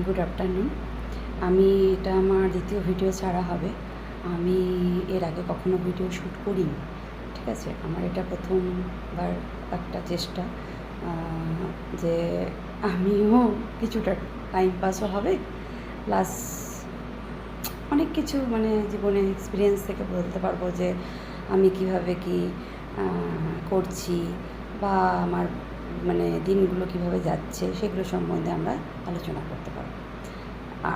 Good afternoon. আমি এটা আমার দ্বিতীয় ভিডিও ছাড়া হবে। আমি এর আগে কখনো ভিডিও শ্যুট করিনি, ঠিক আছে। আমার এটা প্রথমবার একটা চেষ্টা, যে আমিও কিছুটা টাইম পাসও হবে, প্লাস অনেক কিছু মানে জীবনে এক্সপিরিয়েন্স থেকে বলতে পারবো যে আমি কীভাবে কী করছি, বা আমার মানে দিনগুলো কীভাবে যাচ্ছে সেগুলো সম্বন্ধে আমরা আলোচনা করতে পারবো।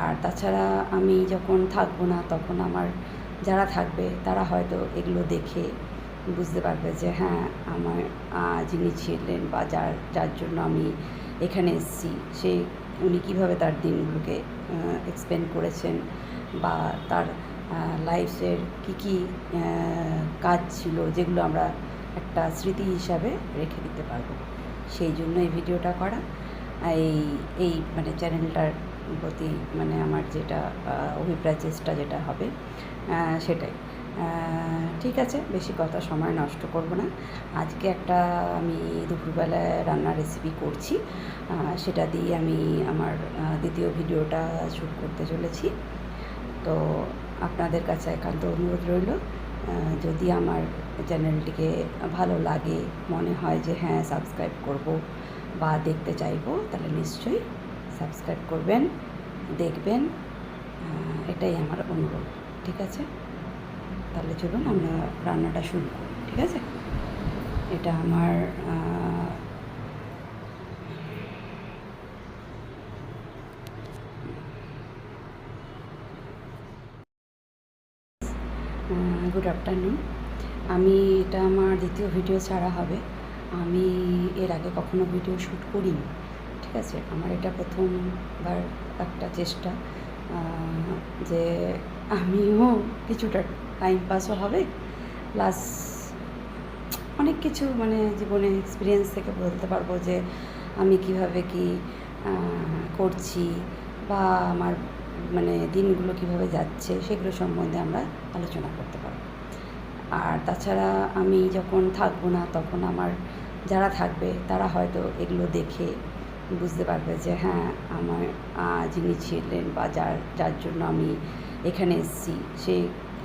আর তাছাড়া আমি যখন থাকবো না, তখন আমার যারা থাকবে তারা হয়তো এগুলো দেখে বুঝতে পারবে যে হ্যাঁ, আমার যিনি ছিলেন বা যার জন্য আমি এখানে এসেছি, উনি কীভাবে তার দিনগুলোকে এক্সপেন্ড করেছেন, বা তার লাইফের কী কাজ ছিল যেগুলো আমরা একটা স্মৃতি হিসাবে রেখে দিতে পারবো। সেই জন্য এই ভিডিওটা করা। এই মানে চ্যানেলটার প্রতি মানে আমার যেটা অভিপ্রায়, চেষ্টা যেটা হবে সেটাই। ঠিক আছে, বেশি কথা সময় নষ্ট করব না। আজকে একটা আমি দুপুরবেলায় রান্নার রেসিপি করছি, সেটা দিয়ে আমি আমার দ্বিতীয় ভিডিওটা শ্যুট করতে চলেছি। তো আপনাদের কাছে একান্ত অনুরোধ রইল, যদি আমার চ্যানেলটিকে ভালো লাগে, মনে হয় যে হ্যাঁ সাবস্ক্রাইব করব বা দেখতে চাইবো, তাহলে নিশ্চয়ই সাবস্ক্রাইব করবেন, দেখবেন। এটাই আমার অনুরোধ, ঠিক আছে। তাহলে চলুন আমরা রান্নাটা শুরু করি, ঠিক আছে। এটা আমার গুড আফটারনুন। আমি এটা আমার দ্বিতীয় ভিডিও ছাড়া হবে। আমি এর আগে কখনো ভিডিও শ্যুট করিনি, ঠিক আছে। আমার এটা প্রথমবার একটা চেষ্টা, যে আমিও কিছুটা টাইম পাসও হবে, প্লাস অনেক কিছু মানে জীবনে এক্সপিরিয়েন্স থেকে বলতে পারবো যে আমি কীভাবে কী করছি, বা আমার মানে দিনগুলো কীভাবে যাচ্ছে সেগুলো সম্বন্ধে আমরা আলোচনা করতে পারবো। আর তাছাড়া আমি যখন থাকবো না, তখন আমার যারা থাকবে তারা হয়তো এগুলো দেখে বুঝতে পারবে যে হ্যাঁ, আমার যিনি ছিলেন বা যার জন্য আমি এখানে এসেছি,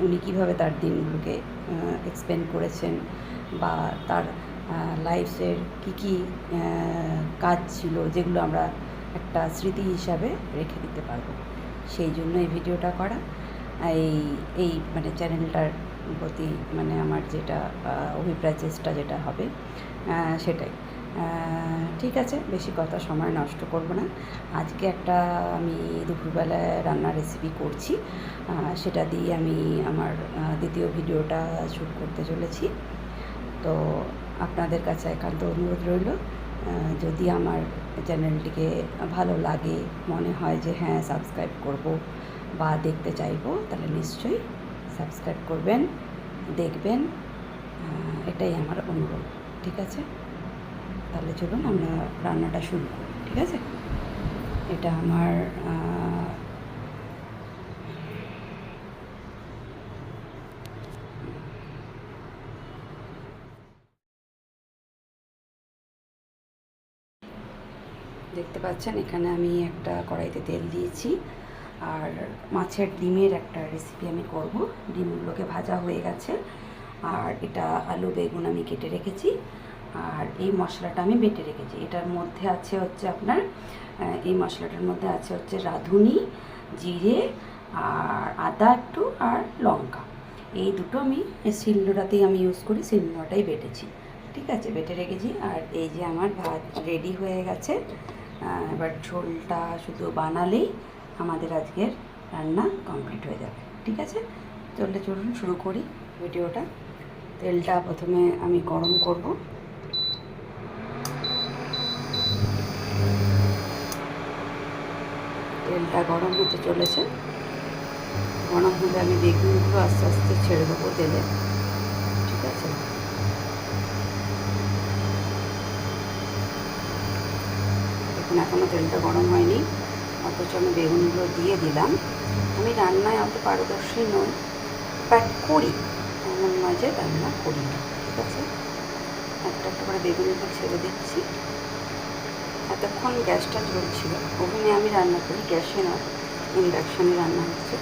উনি কীভাবে তার দিনগুলোকে এক্সপেন্ড করেছেন, বা তার লাইফের কী কাজ ছিল যেগুলো আমরা একটা স্মৃতি হিসাবে রেখে দিতে পারবো। সেই জন্য এই ভিডিওটা করা। এই মানে চ্যানেলটার প্রতি মানে আমার যেটা অভিপ্রায়, চেষ্টা যেটা হবে সেটাই। ঠিক আছে, বেশি কথা সময় নষ্ট করব না। আজকে একটা আমি দুপুরবেলায় রান্নার রেসিপি করছি, সেটা দিয়ে আমি আমার দ্বিতীয় ভিডিওটা শ্যুট করতে চলেছি। তো আপনাদের কাছে একান্ত অনুরোধ রইল, যদি আমার চ্যানেলটিকে ভালো লাগে, মনে হয় যে হ্যাঁ সাবস্ক্রাইব করব বা দেখতে চাইবো, তাহলে নিশ্চয়ই সাবস্ক্রাইব করবেন, দেখবেন। এটাই আমার অনুরোধ, ঠিক আছে। তাহলে চলুন আমরা রান্নাটা শুরু করি, ঠিক আছে। এটা আমার দেখতে পাচ্ছেন, এখানে আমি একটা কড়াইতে তেল দিয়েছি, আর মাছের ডিমের একটা রেসিপি আমি করব। ডিমগুলোকে ভাজা হয়ে গেছে, আর এটা আলু বেগুন আমি কেটে রেখেছি, আর এই মশলাটা আমি বেটে রেখেছি। এটার মধ্যে আছে হচ্ছে আপনার এই মশলাটার মধ্যে আছে হচ্ছে রাঁধুনি, জিরে, আর আদা একটু, আর লঙ্কা। এই দুটো আমি শিলনোড়াতেই আমি ইউজ করি, শিলনোড়াটাই বেটেছি, ঠিক আছে, বেটে রেখেছি। আর এই যে আমার ভাত রেডি হয়ে গেছে। এবার ঝোলটা শুধু বানালেই আমাদের আজকের রান্না কমপ্লিট হয়ে যাবে, ঠিক আছে। চলুন শুরু করি ভিডিওটা। তেলটা প্রথমে আমি গরম করব। তেলটা গরম হতে চলেছে। গরম হলে আমি বেগুনগুলো আস্তে আস্তে ছেড়ে দেবো তেলে, ঠিক আছে। দেখুন, এখনও তেলটা গরম হয়নি, অথচ আমি বেগুনগুলো দিয়ে দিলাম। আমি রান্নায় অত পারদর্শী নই, বাট করি, এমন নয় যে রান্না করি না, ঠিক আছে। একটা একটা করে বেগুনগুলো ছেড়ে দিচ্ছি। এতক্ষণ গ্যাসটা জ্বলছিল। ওভেনে আমি রান্না করি, গ্যাসে নয়, ইন্ডাকশানে রান্না হচ্ছে।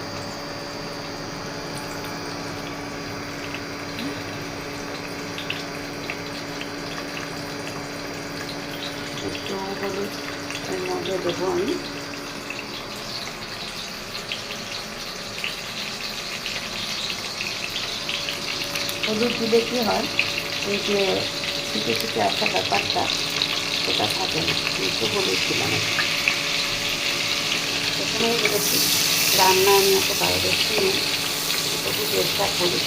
একটু হলুদ এর মধ্যে দেবো আমি। হলুদ দিলে কী হয়, এই যে ছিটে ছিটে আসা ব্যাপারটা সেটা থাকে না। একটু হলুদ দিলাম। প্রথমেই বলেছি রান্না আমি এত পারদর্শী নেই, তবু চেষ্টা করি।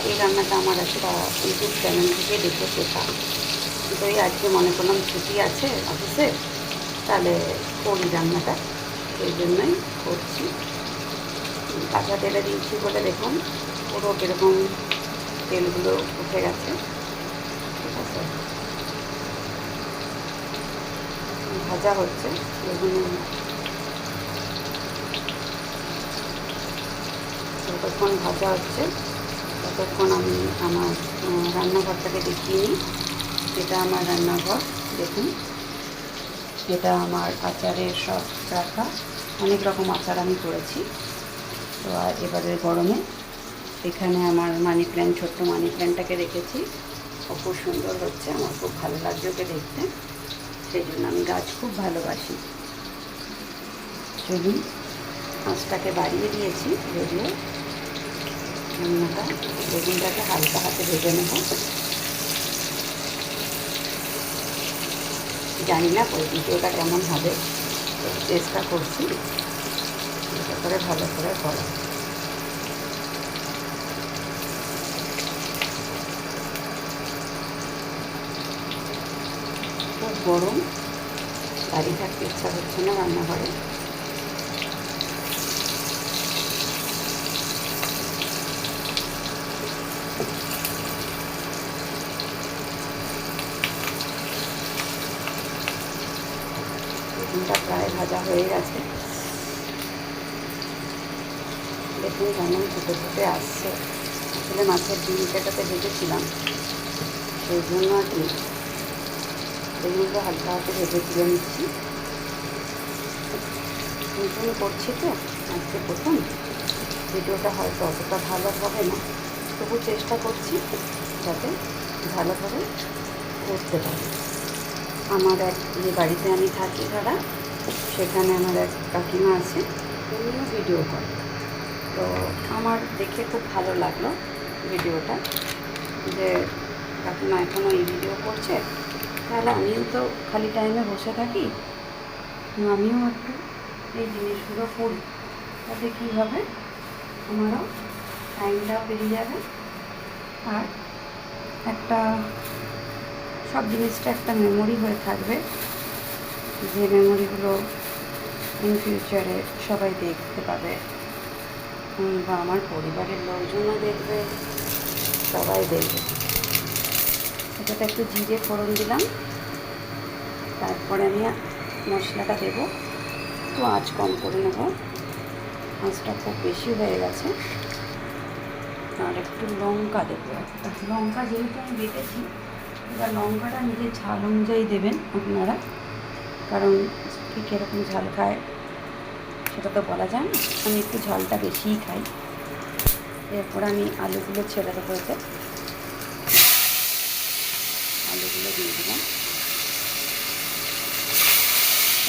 এই রান্নাটা আমার একটা ইউটিউব চ্যানেল থেকে দেখে শেখা। কিন্তু এই আজকে মনে করলাম ছুটি আছে অফিসে, তাহলে করি রান্নাটা, সেই জন্যই করছি। কাঁচা তেলে দিয়েছি বলে দেখুন পুরো কীরকম তেলগুলো উঠে গেছে। ঠিক আছে, ভাজা হচ্ছে বেগুন। যতক্ষণ ভাজা হচ্ছে ততক্ষণ আমি আমার রান্নাঘরটাকে দেখিয়ে নিই। এটা আমার রান্নাঘর, দেখুন এটা আমার আচারের সব রাখা, অনেক রকম আচার আমি করেছি। তো আর এবারে গরমে এখানে আমার মানি প্ল্যান্ট, ছোট্ট মানি প্ল্যান্টটাকে রেখেছি। ও খুব সুন্দর হচ্ছে, আমার খুব ভালো লাগছে ওকে দেখতে, সেই জন্য আমি গাছ খুব ভালোবাসি। চলুন, আঁচটাকে বাড়িয়ে দিয়েছি, যদিও রান্নাটা বেগুনটাকে হালকা হাতে ভেজে নেব। জানি না ওই ভিডিওটা কেমন হবে, চেষ্টা করছি এটা করে ভালো করে করা। খুব গরম, দাঁড়িয়ে থাকতে ইচ্ছা হচ্ছে না রান্নাঘরে। বেগুনটা প্রায় ভাজা হয়ে গেছে, দেখুন কেমন ফুটে ফুটে আসছে। আসলে মাছের ডিমটাতে ভেজেছিলাম, সেই জন্য আর কি বেগুনটা হালকা হাতে ভেজে তুলে নিচ্ছি। নতুন করছি তো আজকে প্রথম, ভিডিওটা হয়তো অতটা ভালো হবে না, তবু চেষ্টা করছি যাতে ভালোভাবে করতে পারি। আমার এক যে বাড়িতে আমি থাকি ভাড়া, সেখানে আমার এক কাকিমা আছে, উনিও ভিডিও করে। তো আমার দেখে খুব ভালো লাগলো ভিডিওটা, যে কাকিমা এখনও এই ভিডিও করছে, তাহলে আমিও তো খালি টাইমে বসে থাকি, আমিও একটু এই জিনিসগুলো করি, তাতে কী হবে আমারও টাইমটাও বেরিয়ে যাবে, আর একটা সব জিনিসটা একটা মেমোরি হয়ে থাকবে, যে মেমোরিগুলো ইন ফিউচারে সবাই দেখতে পাবে, বা আমার পরিবারের লোকজনও দেখবে, সবাই দেখবে। এটাতে একটু জিরে ফোড়ন দিলাম, তারপরে আমি মশলাটা দেবো। একটু আঁচ কম করে নেব, আঁচটা খুব বেশি হয়ে গেছে। আর একটু লঙ্কা দেবো, একটা লঙ্কা যেহেতু আমি বেটেছি, এবার লঙ্কাটা নিজের ঝাল অনুযায়ী দেবেন আপনারা, কারণ ঠিক কীরকম ঝাল খায় সেটা তো বলা যায় না, আমি একটু ঝালটা বেশিই খাই। এরপর আমি আলুগুলো ছেড়ে দেবো, এতে আলুগুলো দিয়ে দিলাম।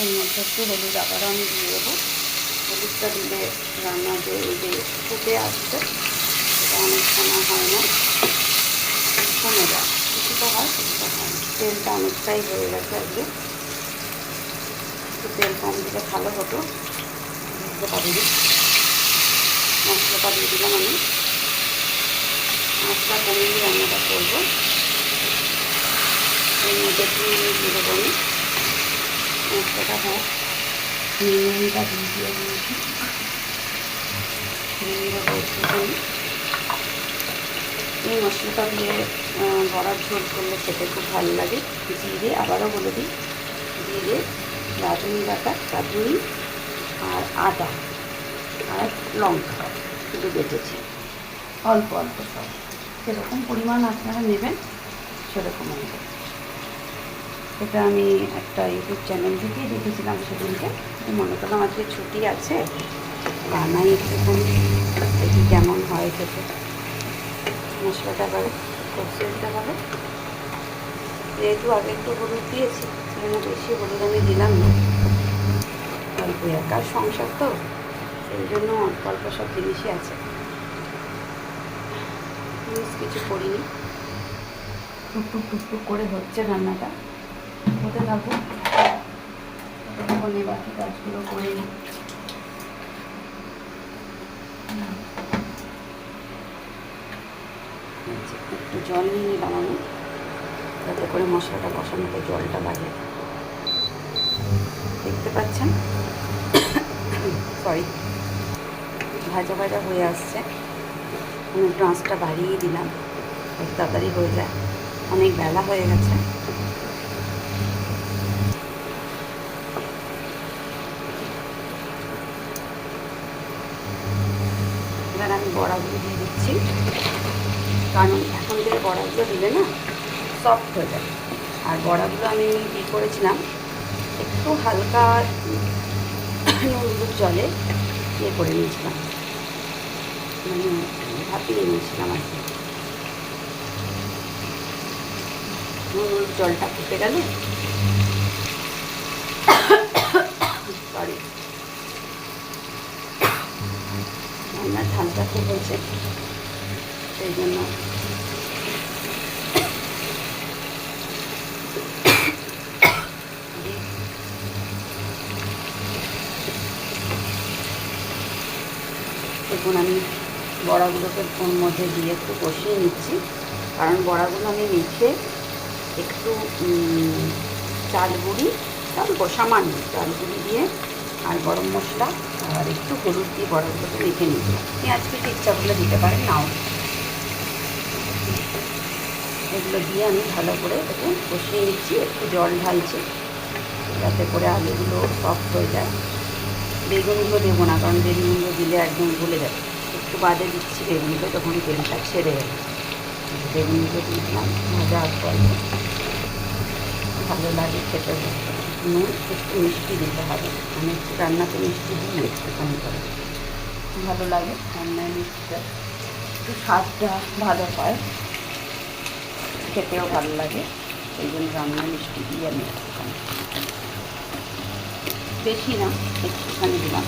এর মধ্যে একটু হলুদ আবারও আমি দিয়ে দেবো। হলুদটা দিলে রান্না যে এই যে ফুটে আসছে, এটা অনেক সময় হয় না, কমে যায়, কিছুটা হয় কিছুটা হয় না। তেলটা অনেকটাই হয়ে গেছে আজকে, একটু তেল কম দিলে ভালো হতো, বুঝতে পারিনি। মশলাটা দিয়ে দিলাম আমি, আঁচটা কমিয়ে রান্নাটা করবো। এর মধ্যে একটু দিয়ে দেবো আমি, মশলাটা হোক, নুনটা দিয়ে দিয়েছি, দিয়ে দেবো একটুখানি। এই মশলাটা দিয়ে বড়ার ঝোল করলে খেতে খুব ভালো লাগে। জিরে, আবারও বলে দিই, জিরে, রাঁধুনি বাটা, রাঁধুনি আর আদা আর লঙ্কা শুধু বেটেছি, অল্প অল্প সব, সেরকম পরিমাণ আপনারা নেবেন সেরকম নেবেন। এটা আমি একটা ইউটিউব চ্যানেল থেকেই দেখেছিলাম সেদিনকে, তো মনে করলাম আজকে ছুটি আছে, বানাই একটুখানি, দেখি কেমন হয় খেতে। মশলাটা আবার কষিয়ে দিতে হবে, যেহেতু আগে একটু হলুদ দিয়েছি সেজন্য বেশি হলুদ আমি দিলাম না, অল্প একার সংসার তো সেই জন্য অল্প অল্প সব জিনিসই আছে, কিছু করিনি। টুকটুক টুকটুক করে হচ্ছে রান্নাটা, হতে থাকুক, তখন বাকি কাজগুলো করে নিই। একটু জল নিয়ে নিলাম আমি, যাতে করে মশলাটা কষানোতে জলটা লাগে। দেখতে পাচ্ছেন সরি, ভাজা ভাজা হয়ে আসছে, আমি একটু আঁচটা বাড়িয়ে দিলাম, একটু তাড়াতাড়ি হয়ে যায়, অনেক বেলা হয়ে গেছে। এবার আমি বড়াগুলো দিয়ে দিচ্ছি, কারণ এখন থেকে বড়াগুলো দিলে না সফট হয়ে যায়। আর বড়াগুলো আমি কী করেছিলাম, একটু হালকা নুন জলে ইয়ে করে নিয়েছিলাম, মানে ভাপিয়ে নিয়েছিলাম আর কি। নুন জলটা ফুটে গেল, সরি রান্নার ঝালটা খুব হয়েছে, সেই জন্য দেখুন আমি বড়াগুলোকে ওর মধ্যে দিয়ে একটু কষিয়ে নিচ্ছি, কারণ বড়াগুলো আমি মেখে একটু চাল গুঁড়ি, অল্প সামান্য চাল গুঁড়ি দিয়ে আর গরম মশলা আর একটু হলুদ দিয়ে বড়াগুলোকে মেখে নিচ্ছি। পেঁয়াজ কেটে ইচ্ছা করলে দিতে পারেন, নাও। এগুলো দিয়ে আমি ভালো করে এটাকে কষিয়ে নিচ্ছি, একটু জল ঢালছি যাতে করে আলুগুলো সফট হয়ে যায়। বেগুনগুলো দেবো না, কারণ বেগুনগুলো দিলে একদম গলে যাবে, একটু বাদে দিচ্ছি বেগুনগুলো, তখন তেলটা ছেড়ে যাবে। বেগুনগুলো দিয়ে দিলাম, ভাজা আসবো, ভালো লাগে খেতে। নুন একটু মিষ্টি দিতে হবে, আমি একটু রান্নাতে মিষ্টি দিই একটুখানি করে, ভালো লাগে রান্নায় মিষ্টিটা, একটু স্বাদটা ভালো হয়, খেতেও ভালো লাগে, সেই জন্য রান্নায় মিষ্টি দিই আমি একটুখানি, বেশি না একটুখানি দিলাম,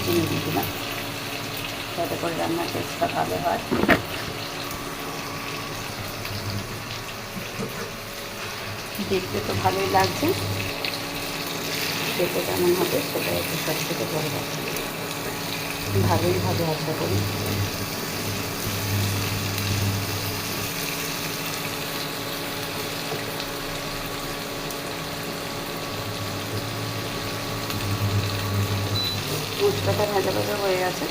চিনি দিয়ে দিলাম, যাতে করে রান্নার টেস্টটা ভালো হয়। দেখতে তো ভালোই লাগছে, খেতে কেমন হবে সেটা একটু সব থেকে বড় কথা, ভালোই ভাবে আশা করি। মশলাটা ভাজা ভাজা হয়ে গেছে,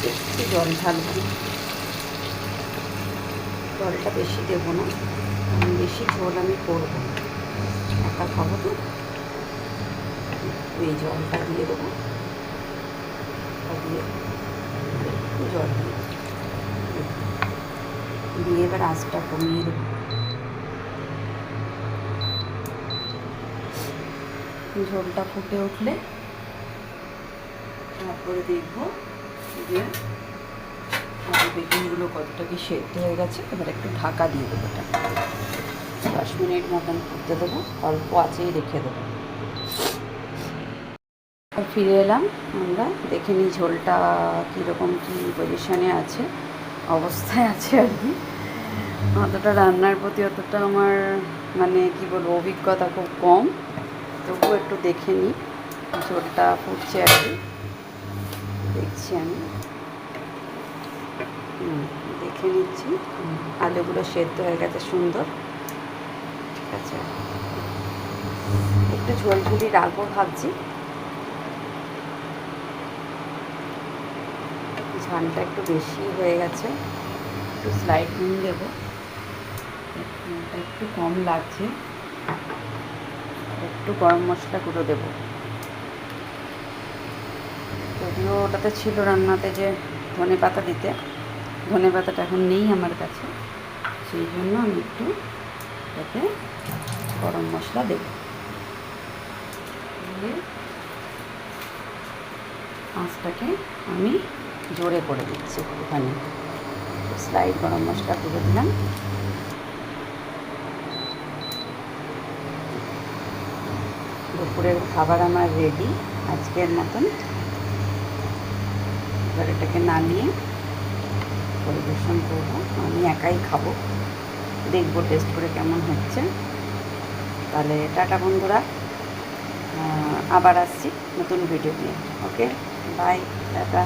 একটু জল ঢালবো, জলটা বেশি দেবো না, বেশি ঝোল আমি করবো না, একা খাবো তো, এই জলটা দিয়ে দেবো, দিয়ে একটু জল দিয়ে এবার আঁচটা কমিয়ে দেবো। ঝোলটা ফুটে উঠলে তারপরে দেখবো যে বেগুনগুলো কতটা কি সেদ্ধ হয়ে গেছে। এবার একটু ঢাকা দিয়ে দেবো, এটা 10 মিনিট মতন ফুটতে দেবো, অল্প আঁচেই রেখে দেবো। ফিরে এলাম, আমরা দেখে নিই ঝোলটা কীরকম কী পজিশানে আছে, অবস্থায় আছে আর কি। অতটা রান্নার প্রতি অতটা আমার মানে কী বলবো অভিজ্ঞতা খুব কম, তবুও একটু দেখে নিই, ঝোলটা ফুটছে আর কি, দেখছি আমি, দেখে নিচ্ছি। আলুগুলো সেদ্ধ হয়ে গেছে সুন্দর, ঠিক আছে। একটু ঝোল ঝুলি রাখবো ভাবছি, ঝালটা একটু বেশি হয়ে গেছে, একটু স্লাইড নুন দেবো, নুনটা একটু কম লাগছে, একটু গরম মশলা গুঁড়ো দেবো, যদিও ওটাতে ছিল রান্নাতে যে ধনে পাতা দিতে, ধনে পাতাটা এখন নেই আমার কাছে, সেই জন্য আমি একটু এটাতে গরম মশলা দেব। আঁচটাকে আমি জোরে করে দিচ্ছি একটুখানি, স্লাইড গরম মশলা তুলে দিলাম। দুপুরের খাবার আমার রেডি আজকের মতন। এবার এটাকে নামিয়ে পরিবেশন করবো। আমি একাই খাবো, দেখবো টেস্ট করে কেমন হচ্ছে। তাহলে টাটা বন্ধুরা, আবার আসছি নতুন ভিডিও নিয়ে। ওকে, বাই, টাটা।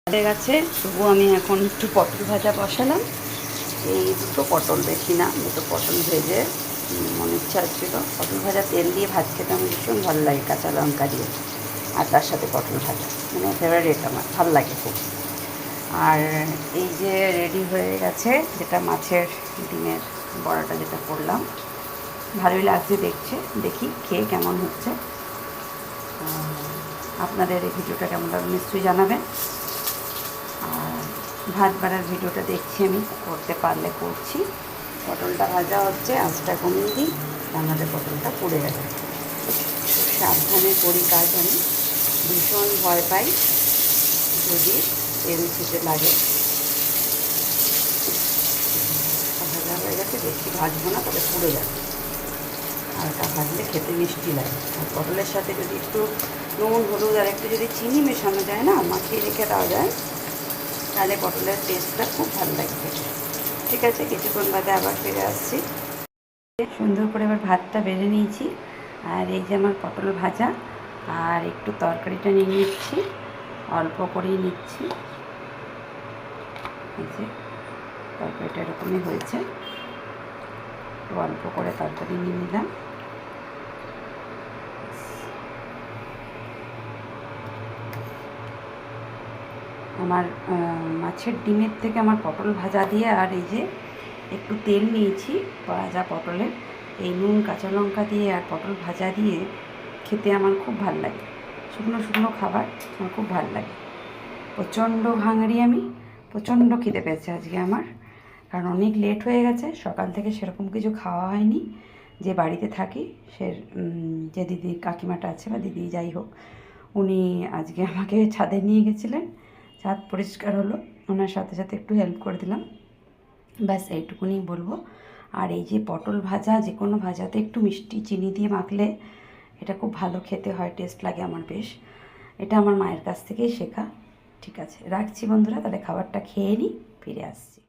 হয়ে গেছে, তবু আমি এখন একটু পটল ভাজা বসালাম। এই দুটো পটল, বেশি না, দুটো পটল ভেজে মনে ইচ্ছা হচ্ছিল পটল ভাজা তেল দিয়ে ভাজ খেতে আমার ভীষণ ভালো লাগে, কাঁচা লঙ্কা দিয়ে, আর তার সাথে পটল ভাজা মানে ফেভারিট আমার, ভালো লাগে খুব। আর এই যে রেডি হয়ে গেছে যেটা মাছের ডিমের বড়াটা যেটা করলাম, ভালোই লাগছে দেখছে, দেখি খেয়ে কেমন হচ্ছে। আপনাদের এই ভিডিওটা কেমন লাগবে নিশ্চয়ই জানাবেন। আর ভাত বাড়ার ভিডিওটা দেখছি, আমি করতে পারলে করছি। পটলটা ভাজা হচ্ছে, আঁচটা কমিয়ে দিই, আমাদের পটলটা পুড়ে যাবে। খুব সাবধানে করি কাজ, আমি ভীষণ ভয় পাই যদি তেল ছিটে লাগে। ভাজা হয়ে গেছে, বেশি ভাজবো না, তবে পুড়ে যাবে। হালকা ভাজলে খেতে মিষ্টি লাগে। আর পটলের সাথে যদি একটু নুন, হলুদ আর একটু যদি চিনি মেশানো যায় না, মাখিয়ে রেখে দেওয়া যায়, তাহলে পটলের টেস্টটা খুব ভালো লাগে খেতে। ঠিক আছে, কিছুক্ষণ বাদে আবার ফিরে আসছি। সুন্দর করে এবার ভাতটা বেড়ে নিয়েছি, আর এই যে আমার পটল ভাজা, আর একটু তরকারিটা নিয়ে নিচ্ছি, অল্প করেই নিচ্ছি। এই যে তরকারিটা এরকমই হয়েছে, একটু অল্প করে তরকারি নিয়ে নিলাম। আমার মাছের ডিমের থেকে আমার পটল ভাজা দিয়ে, আর এই যে একটু তেল নিয়েছি ভাজা পটলের, এই নুন কাঁচা লঙ্কা দিয়ে আর পটল ভাজা দিয়ে খেতে আমার খুব ভালো লাগে। শুকনো শুকনো খাবার আমার খুব ভালো লাগে। প্রচণ্ড হাঙড়ি, আমি প্রচণ্ড খিদে পেয়েছে আজকে আমার, কারণ অনেক লেট হয়ে গেছে। সকাল থেকে সেরকম কিছু খাওয়া হয়নি। যে বাড়িতে থাকি সে যে দিদি কাকিমাটা আছে বা দিদি যাই হোক, উনি আজকে আমাকে ছাদে নিয়ে গেছিলেন, ছাদ পরিষ্কার হলো, ওনার সাথে সাথে একটু হেল্প করে দিলাম, ব্যাস এইটুকুনি বলবো। আর এই যে পটল ভাজা, যে কোনো ভাজাতে একটু মিষ্টি চিনি দিয়ে মাখলে এটা খুব ভালো খেতে হয়, টেস্ট লাগে আমার বেশ। এটা আমার মায়ের কাছ থেকেই শেখা। ঠিক আছে, রাখছি বন্ধুরা, তাহলে খাবারটা খেয়ে নিই, ফিরে আসছি।